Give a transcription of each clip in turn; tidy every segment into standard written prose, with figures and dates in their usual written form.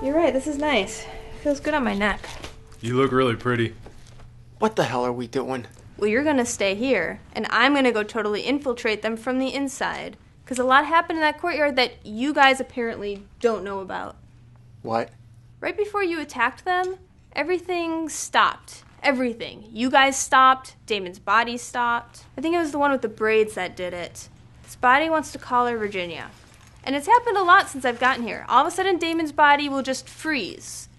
You're right, this is nice. Feels good on my neck. You look really pretty. What the hell are we doing? Well, you're gonna stay here, and I'm gonna go totally infiltrate them from the inside. Because a lot happened in that courtyard that you guys apparently don't know about. What? Right before you attacked them, everything stopped. Everything. You guys stopped. Damon's body stopped. I think it was the one with the braids that did it. This body wants to call her Virginia. And it's happened a lot since I've gotten here. All of a sudden, Damon's body will just freeze.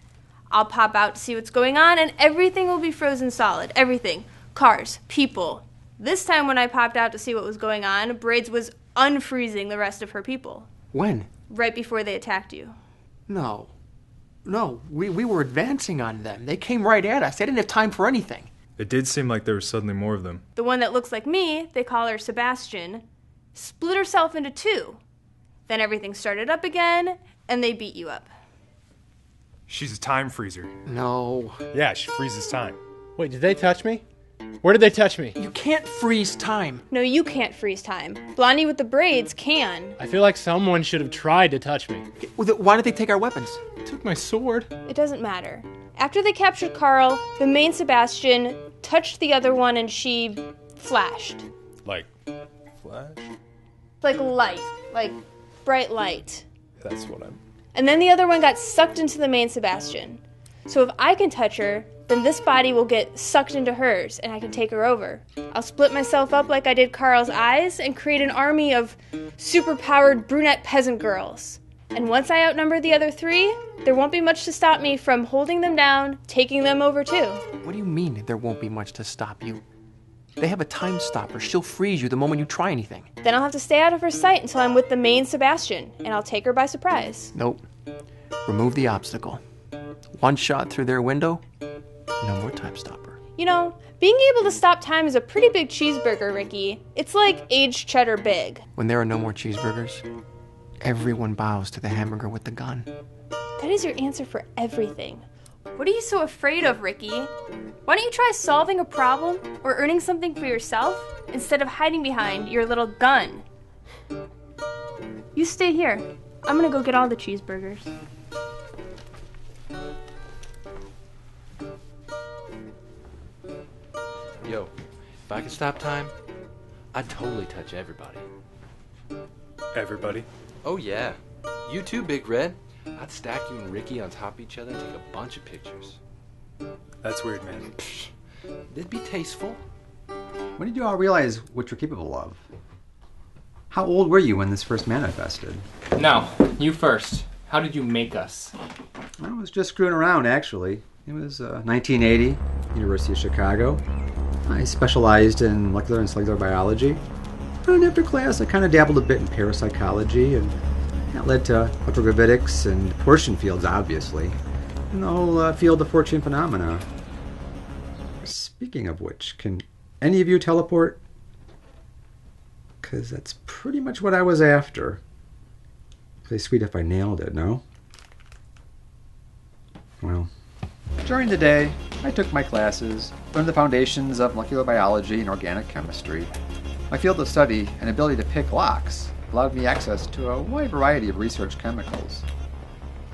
I'll pop out to see what's going on, and everything will be frozen solid. Everything. Cars. People. This time when I popped out to see what was going on, Braids was unfreezing the rest of her people. When? Right before they attacked you. No, we were advancing on them. They came right at us. They didn't have time for anything. It did seem like there was suddenly more of them. The one that looks like me, they call her Sebastian, split herself into two. Then everything started up again, and they beat you up. She's a time freezer. No. Yeah, she freezes time. Wait, did they touch me? Where did they touch me? You can't freeze time. No, you can't freeze time. Blondie with the braids can. I feel like someone should have tried to touch me. Why did they take our weapons? They took my sword. It doesn't matter. After they captured Carl, the main Sebastian touched the other one and she flashed. Like, flash? Like light. Like bright light. That's what I'm... And then the other one got sucked into the main Sebastian. So if I can touch her, then this body will get sucked into hers, and I can take her over. I'll split myself up like I did Carl's eyes and create an army of super-powered brunette peasant girls. And once I outnumber the other three, there won't be much to stop me from holding them down, taking them over too. What do you mean there won't be much to stop you? They have a time stopper. She'll freeze you the moment you try anything. Then I'll have to stay out of her sight until I'm with the main Sebastian, and I'll take her by surprise. Nope. Remove the obstacle. One shot through their window, no more time stopper. You know, being able to stop time is a pretty big cheeseburger, Ricky. It's like aged cheddar big. When there are no more cheeseburgers, everyone bows to the hamburger with the gun. That is your answer for everything. What are you so afraid of, Ricky? Why don't you try solving a problem or earning something for yourself instead of hiding behind your little gun? You stay here. I'm gonna go get all the cheeseburgers. Yo, if I could stop time, I'd totally touch everybody. Everybody? Oh yeah. You too, Big Red. I'd stack you and Ricky on top of each other and take a bunch of pictures. That's weird, man. It'd be tasteful. When did you all realize what you're capable of? How old were you when this first manifested? No, you first. How did you make us? I was just screwing around, actually. It was 1980, University of Chicago. I specialized in molecular and cellular biology. And after class, I kind of dabbled a bit in parapsychology, and that led to electrogravitics and torsion fields, obviously, and the whole field of fortune phenomena. Speaking of which, can any of you teleport? Because that's pretty much what I was after. Play sweet if I nailed it, no? Well, during the day, I took my classes, learned the foundations of molecular biology and organic chemistry. My field of study and ability to pick locks allowed me access to a wide variety of research chemicals.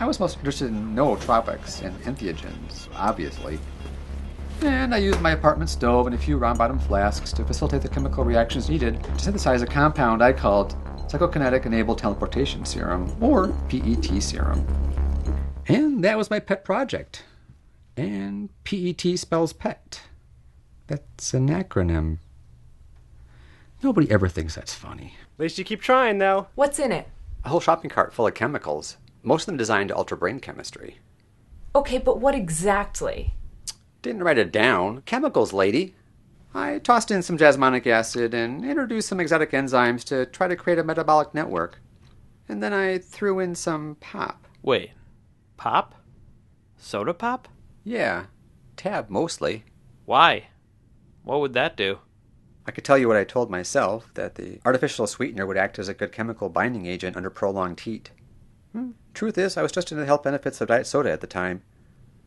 I was most interested in nootropics and entheogens, obviously. And I used my apartment stove and a few round-bottom flasks to facilitate the chemical reactions needed to synthesize a compound I called Psychokinetic-Enabled Teleportation Serum, or PET serum. And that was my pet project. And PET spells pet. That's an acronym. Nobody ever thinks that's funny. At least you keep trying, though. What's in it? A whole shopping cart full of chemicals, most of them designed to alter brain chemistry. Okay, but what exactly? Didn't write it down. Chemicals, lady. I tossed in some jasmonic acid and introduced some exotic enzymes to try to create a metabolic network. And then I threw in some pop. Wait, pop? Soda pop? Yeah, tab mostly. Why? What would that do? I could tell you what I told myself, that the artificial sweetener would act as a good chemical binding agent under prolonged heat. Truth is, I was just into the health benefits of diet soda at the time.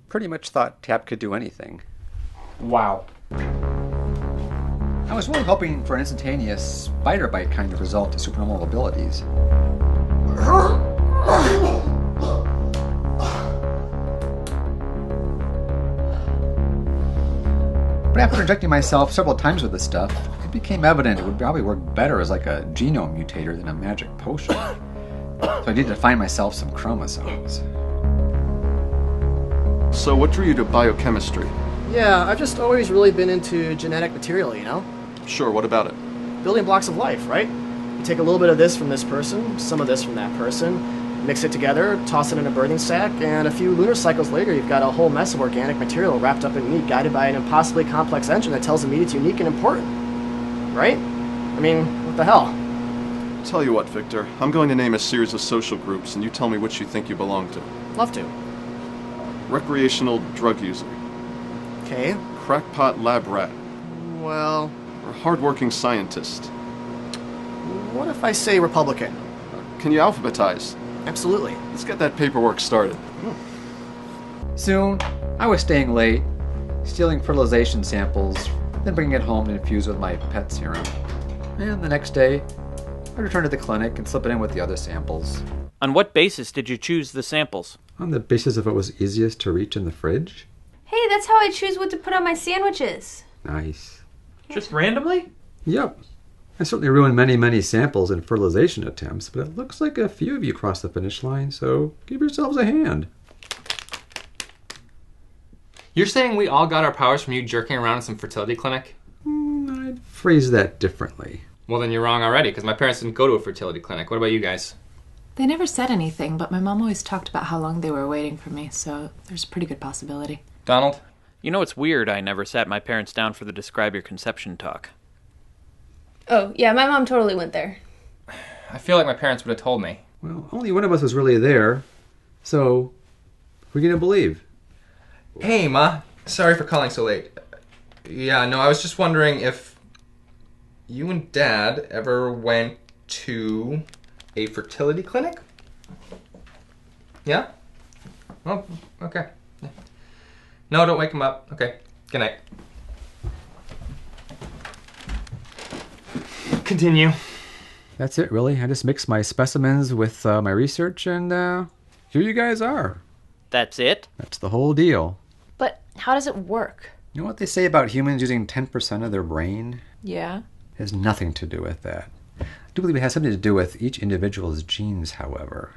Pretty much thought tab could do anything. Wow. I was really hoping for an instantaneous spider bite kind of result to supernormal abilities. But after injecting myself several times with this stuff, it became evident it would probably work better as like a genome mutator than a magic potion. So I needed to find myself some chromosomes. So what drew you to biochemistry? Yeah, I've just always really been into genetic material, you know? Sure, what about it? Building blocks of life, right? You take a little bit of this from this person, some of this from that person, mix it together, toss it in a birthing sac, and a few lunar cycles later you've got a whole mess of organic material wrapped up in meat guided by an impossibly complex engine that tells the meat it's unique and important. Right? I mean, what the hell? Tell you what, Victor, I'm going to name a series of social groups and you tell me which you think you belong to. Love to. Recreational drug user. Okay. Crackpot lab rat. Well... Or hardworking scientist. What if I say Republican? Can you alphabetize? Absolutely. Let's get that paperwork started. Soon, I was staying late, stealing fertilization samples, then bringing it home to infuse with my pet serum. And the next day, I returned to the clinic and slip it in with the other samples. On what basis did you choose the samples? On the basis of what was easiest to reach in the fridge. Hey, that's how I choose what to put on my sandwiches. Nice. Just randomly? Yep. I certainly ruined many samples in fertilization attempts, but it looks like a few of you crossed the finish line, so give yourselves a hand. You're saying we all got our powers from you jerking around in some fertility clinic? I'd phrase that differently. Well, then you're wrong already, because my parents didn't go to a fertility clinic. What about you guys? They never said anything, but my mom always talked about how long they were waiting for me, so there's a pretty good possibility. Donald? You know, it's weird I never sat my parents down for the Describe Your Conception talk. Oh, yeah, my mom totally went there. I feel like my parents would have told me. Well, only one of us was really there, so we're gonna believe. Hey, Ma. Sorry for calling so late. Yeah, no, I was just wondering if you and Dad ever went to a fertility clinic? Yeah? Oh, okay. No, don't wake him up. Okay. Good night. Continue. That's it, really. I just mixed my specimens with my research, and here you guys are. That's it? That's the whole deal. But how does it work? You know what they say about humans using 10% of their brain? Yeah? It has nothing to do with that. I do believe it has something to do with each individual's genes, however.